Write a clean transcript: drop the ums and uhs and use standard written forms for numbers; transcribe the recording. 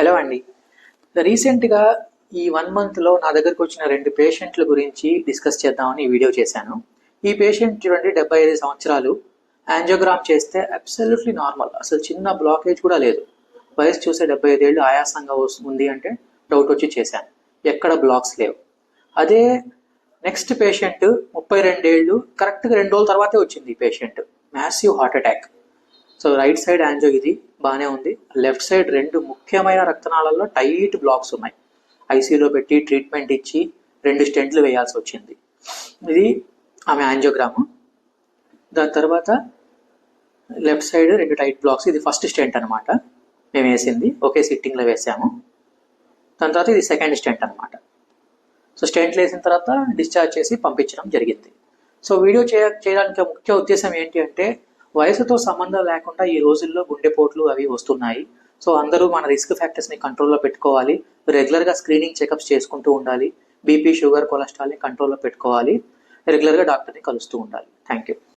Hello అండి. రీసెంట్గా ఈ 1 మంత్లో నా దగ్గరకు వచ్చిన 2 పేషెంట్ల గురించి డిస్కస్ చేద్దామని ఈ వీడియో చేశాను. ఈ పేషెంట్ చూడండి, 75 సంవత్సరాలు. యాంజియోగ్రామ్ చేస్తే అబ్సల్యూట్లీ నార్మల్, అసలు చిన్న బ్లాకేజ్ కూడా లేదు. వయసు చూసే 75 ఏళ్ళు, ఆయాసంగా ఉంది అంటే డౌట్ వచ్చి చేశాను. ఎక్కడ బ్లాక్స్ లేవు. అదే నెక్స్ట్ పేషెంట్ 32 ఏళ్ళు, కరెక్ట్గా 2 రోజుల తర్వాతే వచ్చింది ఈ patient. Massive heart attack. So right side angio ఇది బాగానే ఉంది. లెఫ్ట్ సైడ్ 2 ముఖ్యమైన రక్తనాళాల్లో టైట్ బ్లాక్స్ ఉన్నాయి. ఐసీయూలో పెట్టి ట్రీట్మెంట్ ఇచ్చి 2 స్టెంట్లు వేయాల్సి వచ్చింది. ఇది ఆమె యాంజియోగ్రాము. దాని తర్వాత లెఫ్ట్ సైడ్ 2 టైట్ బ్లాక్స్. ఇది ఫస్ట్ స్టెంట్ అనమాట. మేము వేసింది ఒకే సిట్టింగ్లో వేసాము. దాని తర్వాత ఇది సెకండ్ స్టెంట్ అనమాట. సో స్టెంట్లు వేసిన తర్వాత డిశ్చార్జ్ చేసి పంపించడం జరిగింది. సో వీడియో చేయడానికి ముఖ్య ఉద్దేశం ఏంటి అంటే, వయసుతో సంబంధం లేకుండా ఈ రోజుల్లో గుండెపోట్లు అవి వస్తున్నాయి. సో అందరూ మన రిస్క్ ఫ్యాక్టర్స్ని కంట్రోల్లో పెట్టుకోవాలి. రెగ్యులర్గా స్క్రీనింగ్ చెకప్స్ చేసుకుంటూ ఉండాలి. బీపీ, షుగర్, కొలెస్ట్రాల్ని కంట్రోల్లో పెట్టుకోవాలి. రెగ్యులర్గా డాక్టర్ని కలుస్తూ ఉండాలి. Thank you.